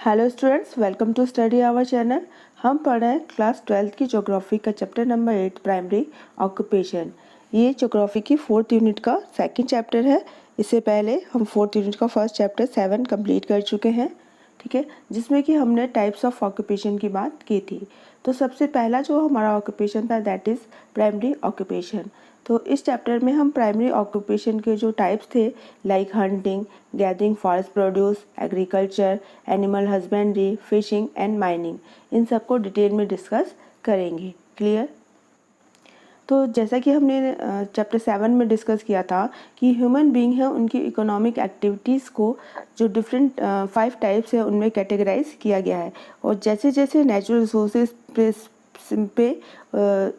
Hello students, welcome to study our channel. हम पढ़ रहे हैं क्लास 12 की ज्योग्राफी का चैप्टर नंबर 8 प्राइमरी ऑक्यूपेशन। ये ज्योग्राफी की 4th यूनिट का सेकंड चैप्टर है। इससे पहले हम 4th यूनिट का फर्स्ट चैप्टर 7 कंप्लीट कर चुके हैं, ठीक है, जिसमें कि हमने टाइप्स ऑफ ऑक्यूपेशन की बात की थी। तो सबसे पहला जो हमारा ऑक्यूपेशन था दैट इज़ प्राइमरी ऑक्यूपेशन। तो इस चैप्टर में हम प्राइमरी ऑक्यूपेशन के जो टाइप्स थे like hunting, gathering forest produce, agriculture, animal husbandry, fishing and mining, इन सबको डिटेल में डिस्कस करेंगे। क्लियर? तो जैसा कि हमने चैप्टर 7 में डिस्कस किया था कि ह्यूमन बीइंग है, उनकी इकोनॉमिक एक्टिविटीज़ को जो डिफरेंट 5 टाइप्स है उनमें कैटेगराइज किया गया है। और जैसे जैसे नेचुरल रिसोर्सेज पे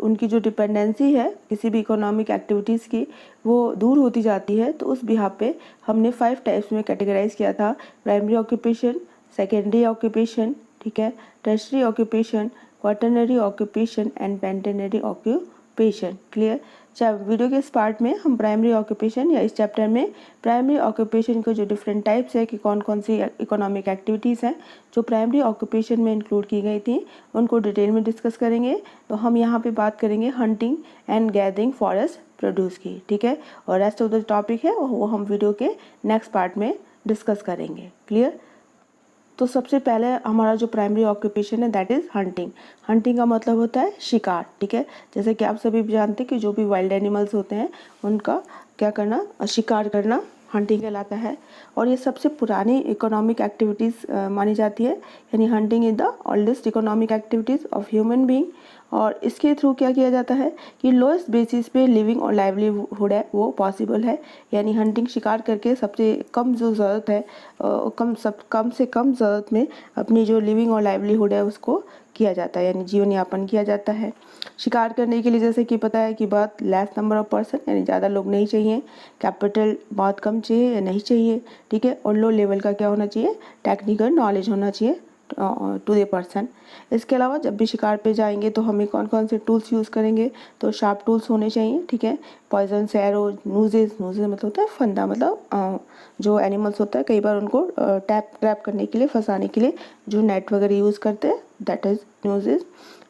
उनकी जो डिपेंडेंसी है किसी भी इकोनॉमिक एक्टिविटीज़ की वो दूर होती जाती है, तो उस बिहाफ पे हमने 5 टाइप्स में कैटेगराइज किया था। प्राइमरी ऑक्यूपेशन, सेकेंडरी ऑक्यूपेशन, ठीक है, tertiary occupation, quaternary occupation and पेंटेनरी ऑक्यूपेशन। क्लियर? वीडियो के इस पार्ट में हम प्राइमरी ऑक्यूपेशन या इस चैप्टर में प्राइमरी ऑक्यूपेशन के जो डिफरेंट टाइप्स है कि कौन कौन सी इकोनॉमिक एक्टिविटीज़ हैं जो प्राइमरी ऑक्यूपेशन में इंक्लूड की गई थी उनको डिटेल में डिस्कस करेंगे। तो हम यहाँ पे बात करेंगे hunting and gathering forest produce की, ठीक है, और रेस्ट ऑफ द टॉपिक है वो हम वीडियो के नेक्स्ट पार्ट में डिस्कस करेंगे। क्लियर? तो सबसे पहले हमारा जो प्राइमरी ऑक्यूपेशन है दैट इज़ हंटिंग। हंटिंग का मतलब होता है शिकार, ठीक है। जैसे कि आप सभी जानते हैं कि जो भी वाइल्ड एनिमल्स होते हैं उनका क्या करना, शिकार करना हंटिंग कहलाता है। और ये सबसे पुरानी इकोनॉमिक एक्टिविटीज़ मानी जाती है, यानी hunting is the oldest economic activities of human being. और इसके थ्रू क्या किया जाता है कि लोएस्ट बेसिस पे लिविंग और लाइवलीहुड है वो पॉसिबल है। यानी हंटिंग शिकार करके सबसे कम जो ज़रूरत है कम से कम ज़रूरत में अपनी जो लिविंग और लाइवलीहुड है उसको किया जाता है, यानी जीवन यापन किया जाता है। शिकार करने के लिए जैसे कि पता है कि बहुत लेस नंबर ऑफ पर्सन, यानी ज़्यादा लोग नहीं चाहिए, कैपिटल बहुत कम चाहिए या नहीं चाहिए, ठीक है, और लो लेवल का क्या होना चाहिए, टेक्निकल नॉलेज होना चाहिए टू द पर्सन। इसके अलावा जब भी शिकार पे जाएंगे तो हमें कौन कौन से टूल्स यूज़ करेंगे, तो शार्प टूल्स होने चाहिए, ठीक है, पॉइजन, एरो, नूजेस मतलब होता है फंदा, मतलब जो एनिमल्स होता है कई बार उनको ट्रैप करने के लिए, फंसाने के लिए जो नेट वगैरह यूज़ करते हैं दैट इज़ नूजेस,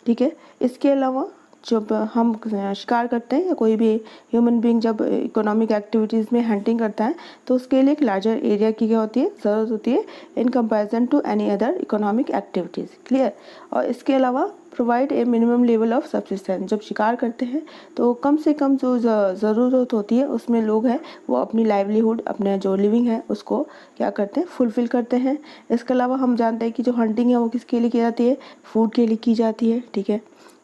ठीक है। इसके अलावा जब हम शिकार करते हैं या कोई भी ह्यूमन बीइंग जब इकोनॉमिक एक्टिविटीज़ में हंटिंग करता है तो उसके लिए एक लार्जर एरिया की क्या होती है, ज़रूरत होती है in comparison to any other economic activities. Clear? और इसके अलावा provide a minimum level of subsistence. जब शिकार करते हैं तो कम से कम जो ज़रूरत होती है उसमें लोग हैं वो अपनी लाइवलीहुड, अपने जो लिविंग है उसको क्या करते हैं, फुलफिल करते हैं। इसके अलावा हम जानते हैं कि जो हंटिंग है वो किसके लिए की जाती है, फूड के लिए की जाती है, ठीक है,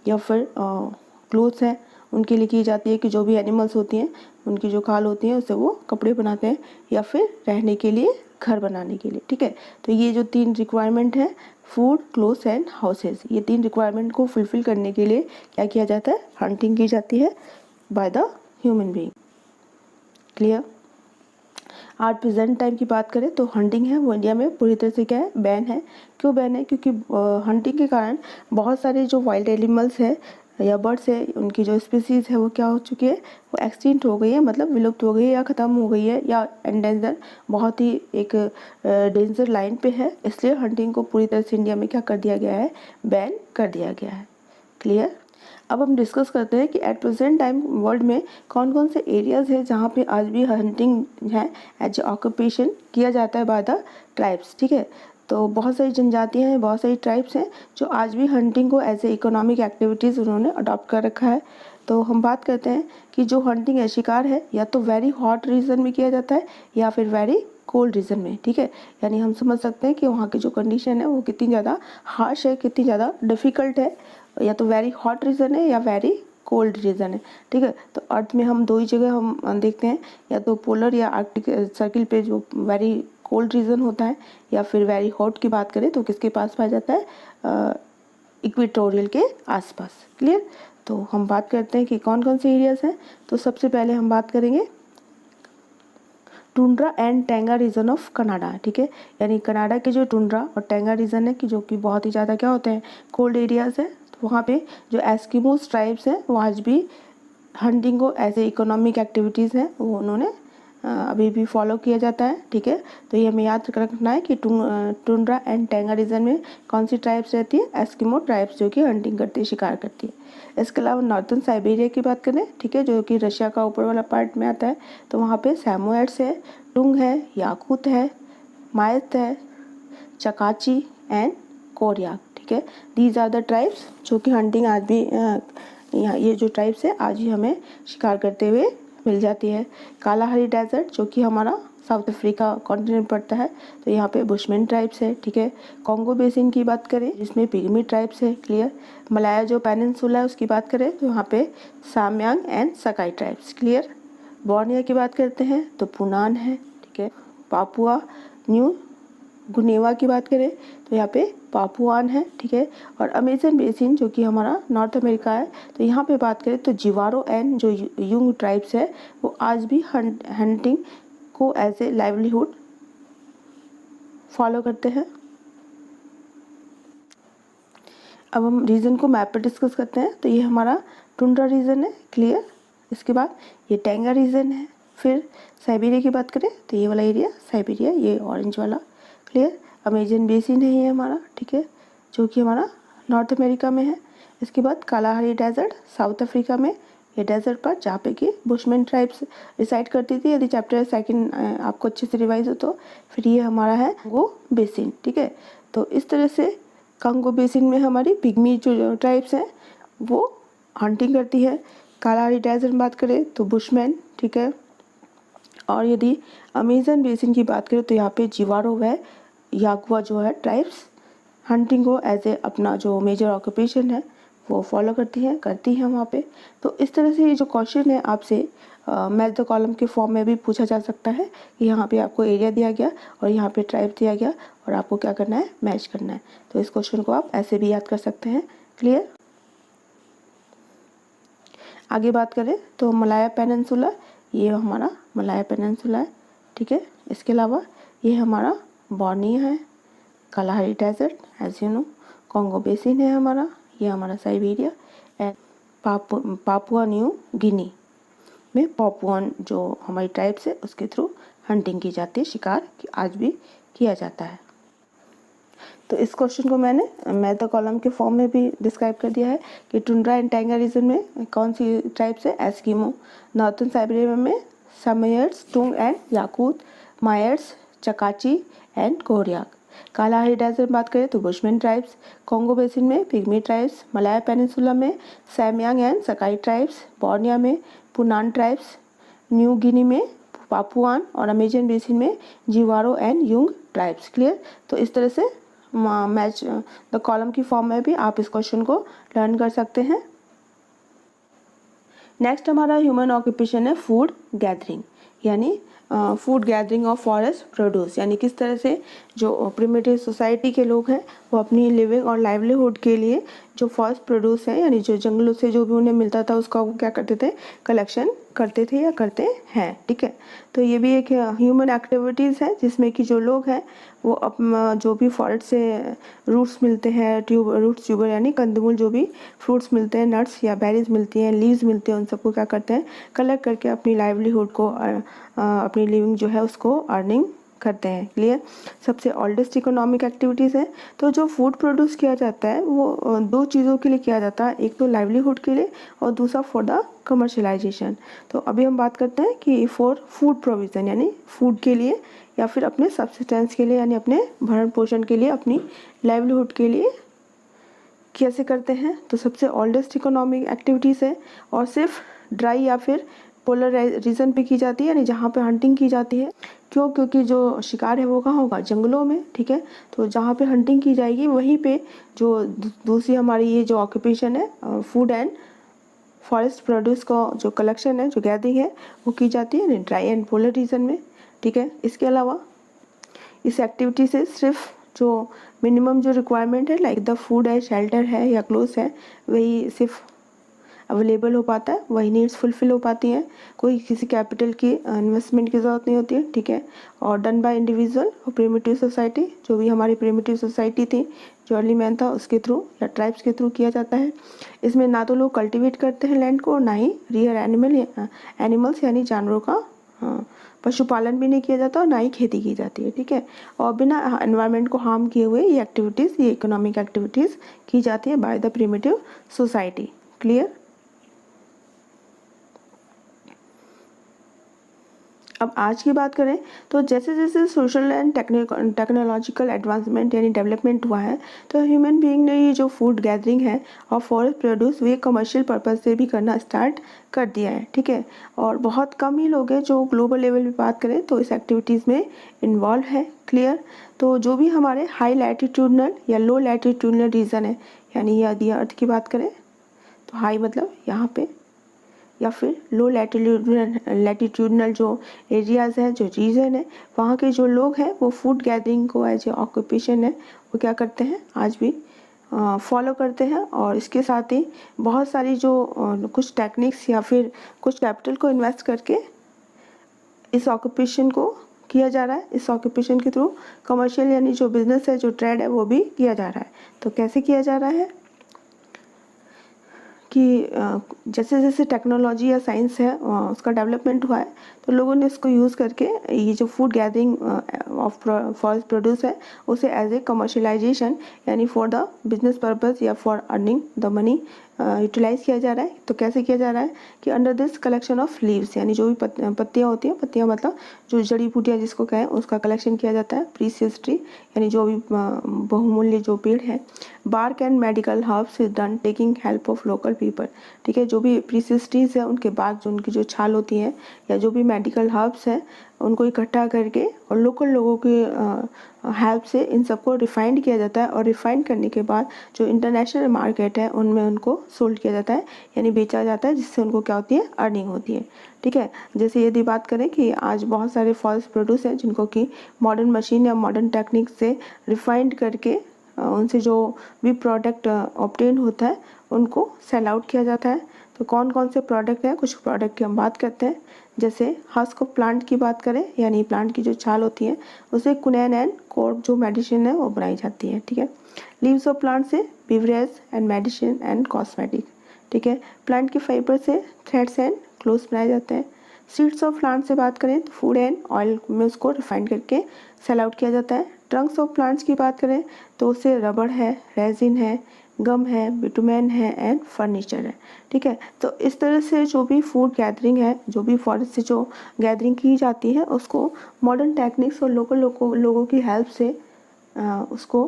या फिर क्लोथ्स हैं उनके लिए की जाती है कि जो भी एनिमल्स होती हैं उनकी जो खाल होती है उससे वो कपड़े बनाते हैं, या फिर रहने के लिए घर बनाने के लिए, ठीक है। तो ये जो 3 रिक्वायरमेंट है, फूड, क्लोथ्स एंड हाउसेस, ये 3 रिक्वायरमेंट को फुलफिल करने के लिए क्या किया जाता है, हंटिंग की जाती है by the human being. Clear? आज प्रेजेंट टाइम की बात करें तो हंटिंग है वो इंडिया में पूरी तरह से क्या है, बैन है। क्यों बैन है? क्योंकि हंटिंग के कारण बहुत सारे जो वाइल्ड एनिमल्स है या बर्ड्स है उनकी जो स्पीसीज़ है वो क्या हो चुकी है, वो एक्सटिंक्ट हो गई है, मतलब विलुप्त हो गई है या ख़त्म हो गई है या एंडेंजर, बहुत ही एक डेंजर लाइन पे है। इसलिए हंटिंग को पूरी तरह से इंडिया में क्या कर दिया गया है, बैन कर दिया गया है। क्लियर? अब हम डिस्कस करते हैं कि एट प्रेजेंट टाइम वर्ल्ड में कौन कौन से एरियाज़ है जहाँ पे आज भी हंटिंग है एज ऑक्यूपेशन किया जाता है बाय द ट्राइब्स, ठीक है। तो बहुत सारी जनजातियाँ हैं, बहुत सारी ट्राइब्स हैं जो आज भी हंटिंग को एज ए इकोनॉमिक एक्टिविटीज़ उन्होंने अडॉप्ट कर रखा है। तो हम बात करते हैं कि जो हंटिंग है, शिकार है, या तो वेरी हॉट रीजन में किया जाता है या फिर वेरी कोल्ड रीजन में, ठीक है। यानी हम समझ सकते हैं कि वहाँ की जो कंडीशन है वो कितनी ज़्यादा हार्श है, कितनी ज़्यादा डिफ़िकल्ट है, या तो वेरी हॉट रीजन है या वेरी कोल्ड रीजन है, ठीक है। तो अर्थ में हम 2 ही जगह हम देखते हैं, या तो पोलर या आर्कटिक सर्किल पे जो वेरी कोल्ड रीजन होता है, या फिर वेरी हॉट की बात करें तो किसके पास पाया जाता है, इक्वेटोरियल के आसपास। क्लियर? तो हम बात करते हैं कि कौन कौन से एरियाज़ हैं। तो सबसे पहले हम बात करेंगे tundra and taiga region of Canada, ठीक है। यानी कनाडा के जो टुंड्रा और टैंगा रीजन है कि जो कि बहुत ही ज़्यादा क्या होते हैं, कोल्ड एरियाज़ है। तो वहाँ पे जो एस्किमोस ट्राइब्स हैं वो आज भी हंटिंग को ऐसे इकोनॉमिक एक्टिविटीज़ हैं वो उन्होंने अभी भी फॉलो किया जाता है, ठीक है। तो ये हमें याद रखना है कि टुंड्रा एंड टैंगा रीजन में कौन सी ट्राइब्स रहती है, एस्किमो ट्राइब्स, जो कि हंटिंग करती है, शिकार करती है। इसके अलावा नॉर्थन साइबेरिया की बात करें, ठीक है, जो कि रशिया का ऊपर वाला पार्ट में आता है, तो वहाँ पे सैमोयड्स है, टुंग है, याकूत है, मायत है, चकाची एंड कोरियाक, ठीक है। दीज आर द ट्राइब्स जो कि हंटिंग आज भी यहाँ ये जो ट्राइब्स है आज भी हमें शिकार करते हुए मिल जाती है। कालाहारी डेजर्ट जो कि हमारा साउथ अफ्रीका कॉन्टिनेंट पड़ता है, तो यहाँ पे बुशमैन ट्राइब्स है, ठीक है। कॉन्गो बेसिन की बात करें जिसमें पिग्मी ट्राइब्स है, क्लियर। मलाया जो पेनिनसुला है उसकी बात करें तो यहाँ पे साम्यांग and Sakai tribes, clear. Borneo की बात करते हैं तो पुनान है, ठीक है। पापुआ न्यू गुनेवा की बात करें तो यहाँ पे पापुआन है, ठीक है। और अमेजन बेसिन जो कि हमारा नॉर्थ अमेरिका है, तो यहाँ पे बात करें तो जिवारो एंड जो युंग ट्राइब्स है वो आज भी हंटिंग को एज ए लाइवलीहुड फॉलो करते हैं। अब हम रीजन को मैप पर डिस्कस करते हैं। तो ये हमारा टुंड्रा रीजन है, क्लियर। इसके बाद ये टैंगा रीजन है। फिर साइबेरिया की बात करें तो ये वाला एरिया साइबेरिया, ये ऑरेंज वाला, क्लियर। अमेजन बेसिन है ये हमारा, ठीक है, जो कि हमारा नॉर्थ अमेरिका में है। इसके बाद कालाहारी डेजर्ट साउथ अफ्रीका में, ये डेजर्ट पर जहाँ पे कि बुशमैन ट्राइब्स रिसाइड करती थी। यदि चैप्टर सेकंड आपको अच्छे से रिवाइज हो तो फिर ये हमारा है कांगो बेसिन, ठीक है। तो इस तरह से कांगो बेसिन में हमारी पिग्मी जो ट्राइब्स हैं वो हंटिंग करती है। कालाहारी डेजर्ट में बात करें तो बुशमैन, ठीक है। और यदि अमेजन बेसिन की बात करें तो यहाँ पे जिवारो व यागुआ जो है ट्राइब्स हंटिंग को एज ए अपना जो मेजर ऑक्यूपेशन है वो फॉलो करती है वहाँ पे। तो इस तरह से ये जो क्वेश्चन है आपसे मैच द कॉलम के फॉर्म में भी पूछा जा सकता है कि यहाँ पे आपको एरिया दिया गया और यहाँ पे ट्राइब दिया गया और आपको क्या करना है, मैच करना है। तो इस क्वेश्चन को आप ऐसे भी याद कर सकते हैं, क्लियर। आगे बात करें तो मलाया पेनिनसुला, ये हमारा मलाया पेनिनसुला है, ठीक है। इसके अलावा ये हमारा बोर्नियो है, Kalahari desert as you know, Congo basin है हमारा, ये हमारा Siberia and Papua New Guinea में पापुआन जो हमारी ट्राइब्स है उसके थ्रू हंटिंग की जाती है, शिकार आज भी किया जाता है। तो इस क्वेश्चन को मैंने मैथ द कॉलम के फॉर्म में भी डिस्क्राइब कर दिया है कि टुंड्रा एंड टैंगा रीजन में कौन सी ट्राइब्स है, एस्किमो। नॉर्थन साइबेरिया में सामयर्स, टुंग एंड याकूत, मायर्स, Chukchi and Koryak. Kalahari desert बात करें तो बुशमैन ट्राइब्स। कांगो बेसिन में पिग्मी ट्राइब्स। मलाया पेनिनसुला में Semang and Sakai tribes. Borneo में पुनान ट्राइब्स। न्यू गिनी में पापुआन और अमेजन बेसिन में जिवारो एंड युंग ट्राइब्स, क्लियर। तो इस तरह से मैच द कॉलम की फॉर्म में भी आप इस क्वेश्चन को लर्न कर सकते हैं। नेक्स्ट हमारा ह्यूमन ऑक्यूपेशन है फूड गैदरिंग, यानी food gathering of forest produce, यानी किस तरह से जो प्रिमिटिव सोसाइटी के लोग हैं वो अपनी लिविंग और लाइवलीहुड के लिए जो फॉरेस्ट प्रोड्यूस है, यानी जो जंगलों से जो भी उन्हें मिलता था उसका वो क्या करते थे, कलेक्शन करते थे या करते हैं, ठीक है। तो ये भी एक ह्यूमन एक्टिविटीज़ है जिसमें कि जो लोग हैं वो जो भी फॉरेस्ट से रूट्स मिलते हैं, रूट्स ट्यूबर यानी कंदमूल, जो भी फ्रूट्स मिलते हैं, नट्स या बेरीज मिलती हैं, लीव्स मिलते हैं, उन सबको क्या करते हैं, कलेक्ट करके अपनी लाइवलीहुड को अपनी लिविंग जो है उसको अर्निंग करते हैं, क्लियर। सबसे ओल्डेस्ट इकोनॉमिक एक्टिविटीज़ है। तो जो फूड प्रोड्यूस किया जाता है वो दो चीज़ों के लिए किया जाता है, एक तो लाइवलीहुड के लिए और दूसरा फॉर द कमर्शलाइजेशन। तो अभी हम बात करते हैं कि फॉर फूड प्रोविज़न, यानी फूड के लिए या फिर अपने सब्सिस्टेंस के लिए, यानी अपने भरण पोषण के लिए, अपनी लाइवलीहुड के लिए कैसे करते हैं। तो सबसे ओल्डेस्ट इकोनॉमिक एक्टिविटीज़ है और सिर्फ ड्राई या फिर पोलर रीजन पे की जाती है, यानी जहाँ पे हंटिंग की जाती है। क्यों? क्योंकि जो शिकार है वो कहाँ होगा, जंगलों में, ठीक है। तो जहाँ पे हंटिंग की जाएगी वहीं पे जो दूसरी हमारी ये जो ऑक्यूपेशन है फूड एंड फॉरेस्ट प्रोड्यूस का जो कलेक्शन है, जो गैदरिंग है वो की जाती है ड्राई एंड पोलर रीजन में, ठीक है। इसके अलावा इस एक्टिविटी से सिर्फ जो मिनिमम जो रिक्वायरमेंट है लाइक द फूड है, शेल्टर है या क्लोथ्स है, वही सिर्फ अवेलेबल हो पाता है, वही नीड्स फुलफिल हो पाती हैं। कोई किसी कैपिटल की इन्वेस्टमेंट की ज़रूरत नहीं होती है, ठीक है। और डन बाय इंडिविजुअल और प्रिमिटिव सोसाइटी, जो भी हमारी प्रिमिटिव सोसाइटी थी, जो अर्ली मैन था उसके थ्रू या ट्राइब्स के थ्रू किया जाता है। इसमें ना तो लोग कल्टिवेट करते हैं लैंड को, ना ही रियर एनिमल्स यानी जानवरों का पशुपालन भी नहीं किया जाता और ना ही खेती की जाती है, ठीक है। और बिना एनवायरनमेंट को हार्म किए हुए ये एक्टिविटीज़, ये इकोनॉमिक एक्टिविटीज़ की जाती है by the primitive society. Clear. अब आज की बात करें तो जैसे जैसे सोशल एंड टेक्नोलॉजिकल एडवांसमेंट यानी डेवलपमेंट हुआ है, तो ह्यूमन बीइंग ने ये जो फूड गैदरिंग है और फॉरेस्ट प्रोड्यूस वे कमर्शियल पर्पस से भी करना स्टार्ट कर दिया है, ठीक है। और बहुत कम ही लोग हैं जो ग्लोबल लेवल पे बात करें तो इस एक्टिविटीज़ में इन्वॉल्व है। क्लियर। तो जो भी हमारे हाई लैटिट्यूडनल या लो लैटिट्यूडनल रीजन है, यानी यदि अर्थ की बात करें तो हाई मतलब यहाँ पे, या फिर लो लैटिट्यूडनल जो एरियाज़ हैं, जो रीजन है, वहाँ के जो लोग हैं वो फूड गैदरिंग को एज ए ऑक्यूपेशन है वो क्या करते हैं, आज भी फॉलो करते हैं। और इसके साथ ही बहुत सारी जो कुछ टेक्निक्स या फिर कुछ कैपिटल को इन्वेस्ट करके इस ऑक्यूपेशन को किया जा रहा है। इस ऑक्यूपेशन के थ्रू कमर्शियल यानी जो बिजनेस है, जो ट्रेड है, वो भी किया जा रहा है। तो कैसे किया जा रहा है कि जैसे जैसे टेक्नोलॉजी या साइंस है उसका डेवलपमेंट हुआ है, तो लोगों ने इसको यूज़ करके ये जो food gathering of forest produce है उसे एज ए कमर्शलाइजेशन यानी फॉर द बिजनेस पर्पस या for earning the money utilise किया जा रहा है। तो कैसे किया जा रहा है कि under this collection of leaves, यानी जो भी पत्तियाँ होती हैं, पत्तियाँ मतलब जो जड़ी बूटियाँ जिसको कहें, उसका कलेक्शन किया जाता है। प्रीशियस ट्री यानी जो भी बहुमूल्य जो पेड़ है। Bark and medical herbs is done taking help of local people, ठीक है। जो भी प्रीशियस ट्रीज है उनके बाग, जो उनकी जो छाल होती है या जो भी मेडिकल हर्ब्स हैं उनको इकट्ठा करके और लोकल लोगों की हेल्प से इन सबको रिफाइंड किया जाता है। और रिफाइंड करने के बाद जो इंटरनेशनल मार्केट है उनमें उनको सोल्ड किया जाता है, यानी बेचा जाता है, जिससे उनको क्या होती है, अर्निंग होती है, ठीक है। जैसे यदि बात करें कि आज बहुत सारे फॉरेस्ट प्रोड्यूस हैं जिनको कि मॉडर्न मशीन या मॉडर्न टेक्निक से रिफाइंड करके उनसे जो भी प्रोडक्ट ऑब्टेन होता है उनको सेल आउट किया जाता है। तो कौन कौन से प्रोडक्ट हैं, कुछ प्रोडक्ट की हम बात करते हैं। जैसे हस्क ऑफ प्लांट की बात करें, यानी प्लांट की जो छाल होती है उसे कुनैन एंड कोर्ट जो मेडिसिन है वो बनाई जाती है, ठीक है। लीव्स ऑफ प्लांट से beverage and medicine and cosmetic, ठीक है। प्लांट के फाइबर से थ्रेड्स एंड क्लोथ्स बनाए जाते हैं। सीड्स ऑफ प्लांट से बात करें तो फूड एंड ऑयल में उसको रिफाइंड करके सेल आउट किया जाता है। ट्रंक्स ऑफ प्लांट्स की बात करें तो उससे रबड़ है, रेजिन है, गम है, बिटुमेन है एंड फर्नीचर है, ठीक है। तो इस तरह से जो भी फूड गैदरिंग है, जो भी फॉरेस्ट से जो गैदरिंग की जाती है उसको मॉडर्न टेक्निक्स और लोकल लोगों की हेल्प से उसको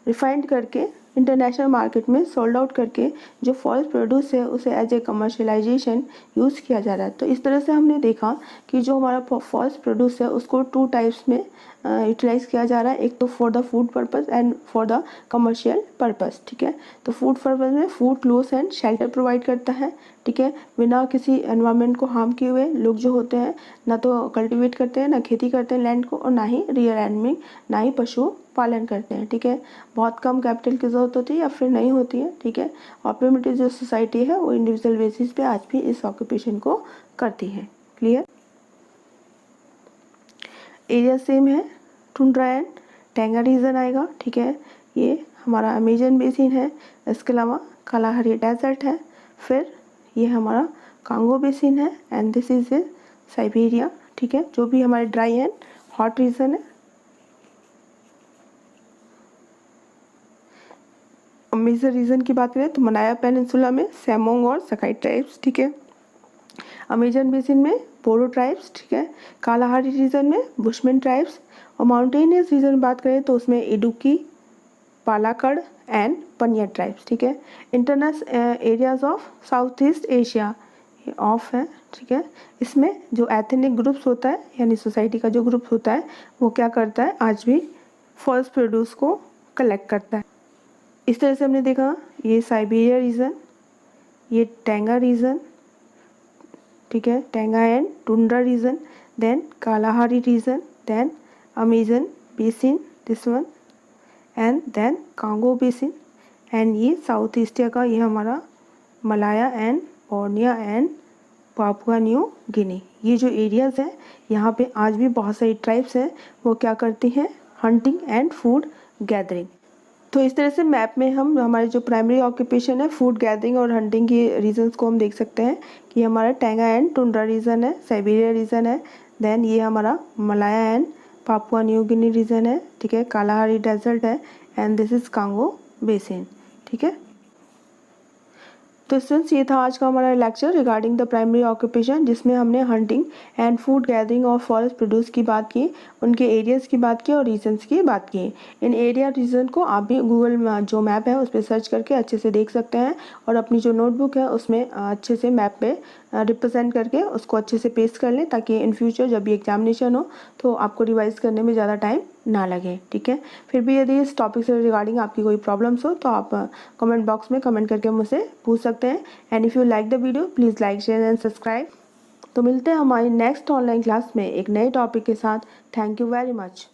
रिफाइंड करके इंटरनेशनल मार्केट में सोल्ड आउट करके जो फॉरेस्ट प्रोड्यूस है उसे एज ए कमर्शलाइजेशन यूज़ किया जा रहा है। तो इस तरह से हमने देखा कि जो हमारा फॉरेस्ट प्रोड्यूस है उसको 2 टाइप्स में यूटिलाइज किया जा रहा है। एक तो for the food purpose and for the commercial purpose, ठीक है। तो फूड पर्पस में food, clothes and shelter provide करता है, ठीक है। बिना किसी एनवायरनमेंट को हार्म किए हुए लोग जो होते हैं ना तो कल्टीवेट करते हैं, ना खेती करते हैं लैंड को, और ना ही रीलैंडिंग, ना ही पशु पालन करते हैं, ठीक है। बहुत कम कैपिटल की ज़रूरत होती है या फिर नहीं होती है, ठीक है। और प्रिमिटिव जो सोसाइटी है वो इंडिविजुअल बेसिस पे आज भी इस ऑक्यूपेशन को करती है। क्लियर। एरिया सेम है, टुंड्रा एंड टैंगा रीजन आएगा, ठीक है। ये हमारा अमेजन बेसिन है, इसके अलावा कालाहारी डेजर्ट है, फिर ये हमारा कांगो बेसिन है and this is a Siberia, ठीक है। जो भी हमारे ड्राई एंड हॉट रीजन है। मेजर रीजन की बात करें तो मनाया पेनिनसुला में सैमोंग और सकाई ट्राइब्स, ठीक है। अमेजन बेसिन में बोरो ट्राइब्स, ठीक है। कालाहारी रीजन में बुशमैन ट्राइब्स। और माउंटेनियस रीजन में बात करें तो उसमें इडुक्की, पालाकड़ एंड पनिया ट्राइब्स, ठीक है। Internal areas of south east Asia of है, ठीक है। इसमें जो एथनिक ग्रुप्स होता है यानी सोसाइटी का जो ग्रुप होता है वो क्या करता है, आज भी फॉरेस्ट प्रोड्यूस को कलेक्ट करता है। इस तरह से हमने देखा ये साइबेरिया रीजन, ये टैंगा रीजन, ठीक है, taiga and tundra region, then Kalahari region, then Amazon basin this one, and then Congo basin, and ये साउथ एशिया का ये हमारा Malaya and Borneo and Papua New Guinea. ये जो एरियाज़ हैं यहाँ पे आज भी बहुत सारी ट्राइब्स हैं वो क्या करती हैं, हंटिंग एंड फूड गैदरिंग। तो इस तरह से मैप में हम हमारे जो प्राइमरी ऑक्यूपेशन है फूड गैदरिंग और हंटिंग के रीजन्स को हम देख सकते हैं कि हमारा टैंगा एंड टुंड्रा रीजन है, साइबेरिया रीजन है, देन ये हमारा Malaya and Papua New Guinea region है, ठीक है, कालाहारी डेजर्ट है, and this is Congo basin, ठीक है। तो स्टूडेंट्स ये था आज का हमारा lecture regarding the primary occupation, जिसमें हमने हंटिंग एंड फूड गैदरिंग और फॉरेस्ट प्रोड्यूस की बात की, उनके एरियाज़ की बात की और रीजन्स की बात की। इन एरिया रीजन को आप भी गूगल जो मैप है उस पर सर्च करके अच्छे से देख सकते हैं और अपनी जो नोटबुक है उसमें अच्छे से मैप पे रिप्रेजेंट करके उसको अच्छे से पेस्ट कर लें, ताकि इन फ्यूचर जब भी एग्जामिनेशन हो तो आपको रिवाइज करने में ज़्यादा टाइम ना लगे, ठीक है। फिर भी यदि इस टॉपिक से रिगार्डिंग आपकी कोई प्रॉब्लम्स हो तो आप कमेंट बॉक्स में कमेंट करके मुझसे पूछ सकते हैं। And if you like the video please like share and subscribe. तो मिलते हैं हमारी नेक्स्ट ऑनलाइन क्लास में एक नए टॉपिक के साथ। Thank you very much.